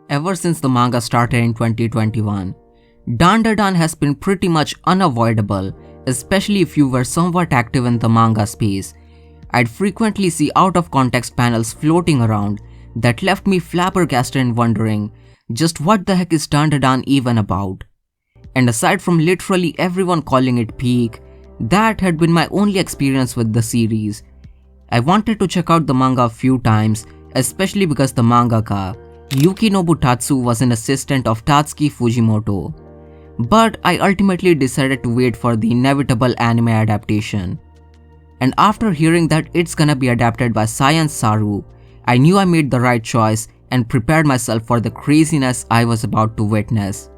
Ever since the manga started in 2021, Dandadan has been pretty much unavoidable, especially if you were somewhat active in the manga space. I'd frequently see out-of-context panels floating around that left me flabbergasted and wondering just what the heck is Dandadan even about. And aside from literally everyone calling it peak, that had been my only experience with the series. I wanted to check out the manga a few times, especially because the mangaka, Yukinobu Tatsu, was an assistant of Tatsuki Fujimoto. But I ultimately decided to wait for the inevitable anime adaptation. And after hearing that it's gonna be adapted by Science Saru, I knew I made the right choice and prepared myself for the craziness I was about to witness.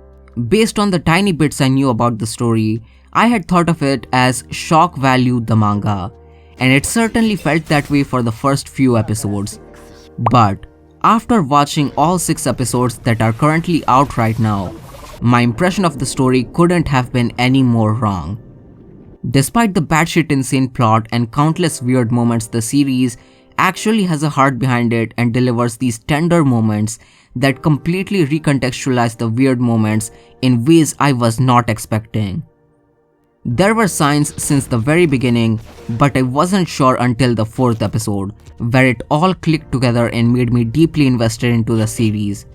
Based on the tiny bits I knew about the story, I had thought of it as shock value the manga, and it certainly felt that way for the first few episodes. But after watching all 6 episodes that are currently out right now, my impression of the story couldn't have been any more wrong. Despite the batshit insane plot and countless weird moments, the series actually has a heart behind it and delivers these tender moments that completely recontextualize the weird moments in ways I was not expecting. There were signs since the very beginning, but I wasn't sure until the 4th episode, where it all clicked together and made me deeply invested into the series.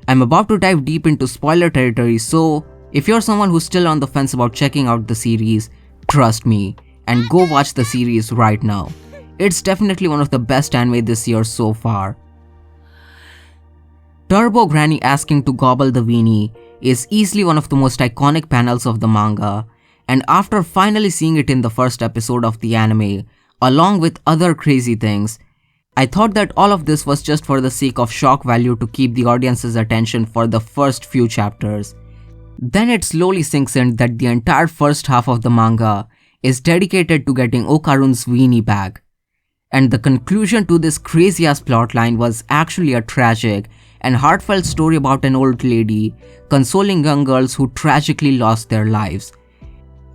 I'm about to dive deep into spoiler territory, so if you're someone who's still on the fence about checking out the series, trust me and go watch the series right now. It's definitely one of the best anime this year so far. Turbo Granny asking to gobble the weenie is easily one of the most iconic panels of the manga, and after finally seeing it in the first episode of the anime, along with other crazy things, I thought that all of this was just for the sake of shock value to keep the audience's attention for the first few chapters. Then it slowly sinks in that the entire first half of the manga is dedicated to getting Okarun's weenie back. And the conclusion to this crazy ass plotline was actually a tragic and heartfelt story about an old lady consoling young girls who tragically lost their lives.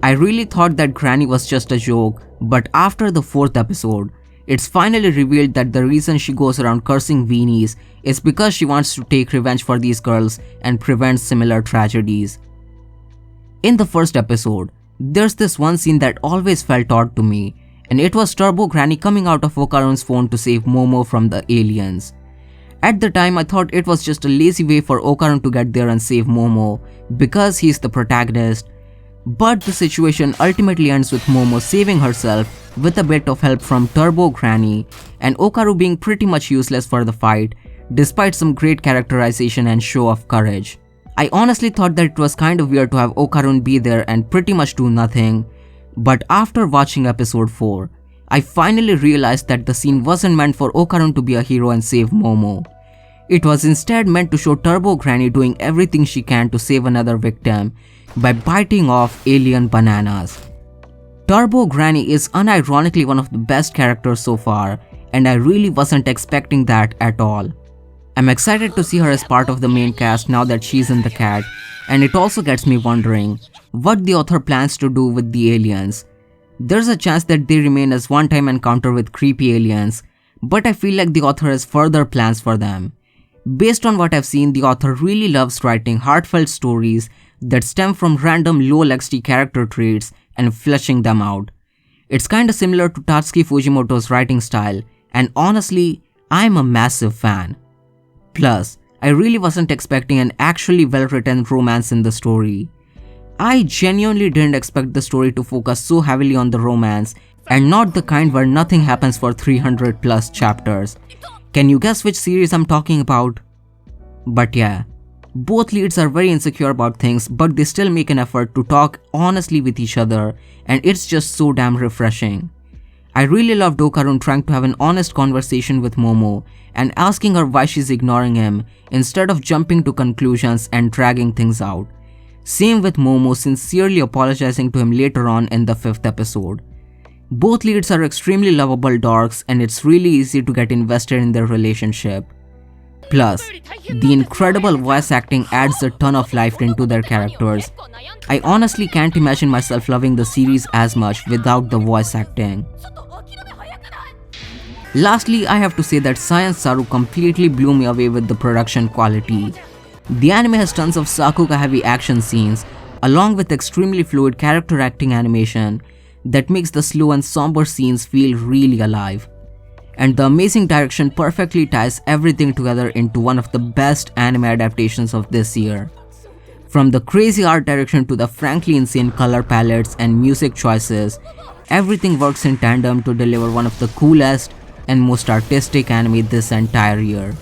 I really thought that Granny was just a joke, but after the 4th episode, it's finally revealed that the reason she goes around cursing weenies is because she wants to take revenge for these girls and prevent similar tragedies. In the first episode, there's this one scene that always felt odd to me, and it was Turbo Granny coming out of Okarun's phone to save Momo from the aliens. At the time, I thought it was just a lazy way for Okarun to get there and save Momo because he's the protagonist, but the situation ultimately ends with Momo saving herself with a bit of help from Turbo Granny and Okaru being pretty much useless for the fight despite some great characterization and show of courage. I honestly thought that it was kind of weird to have Okarun be there and pretty much do nothing, but after watching episode 4, I finally realized that the scene wasn't meant for Okarun to be a hero and save Momo. It was instead meant to show Turbo Granny doing everything she can to save another victim by biting off alien bananas. Turbo Granny is unironically one of the best characters so far, and I really wasn't expecting that at all. I'm excited to see her as part of the main cast now that she's in the cat, and it also gets me wondering what the author plans to do with the aliens. There's a chance that they remain as one-time encounter with creepy aliens, but I feel like the author has further plans for them. Based on what I've seen, the author really loves writing heartfelt stories that stem from random low-LXD character traits and fleshing them out. It's kinda similar to Tatsuki Fujimoto's writing style, and honestly, I'm a massive fan. Plus, I really wasn't expecting an actually well-written romance in the story. I genuinely didn't expect the story to focus so heavily on the romance and not the kind where nothing happens for 300 plus chapters. Can you guess which series I'm talking about? But yeah, both leads are very insecure about things, but they still make an effort to talk honestly with each other, and it's just so damn refreshing. I really loved Okarun trying to have an honest conversation with Momo and asking her why she's ignoring him instead of jumping to conclusions and dragging things out. Same with Momo sincerely apologizing to him later on in the 5th episode. Both leads are extremely lovable dorks, and it's really easy to get invested in their relationship. Plus, the incredible voice acting adds a ton of life into their characters. I honestly can't imagine myself loving the series as much without the voice acting. Lastly, I have to say that Science Saru completely blew me away with the production quality. The anime has tons of Sakuga heavy action scenes, along with extremely fluid character acting animation that makes the slow and somber scenes feel really alive. And the amazing direction perfectly ties everything together into one of the best anime adaptations of this year. From the crazy art direction to the frankly insane color palettes and music choices, everything works in tandem to deliver one of the coolest and most artistic anime this entire year.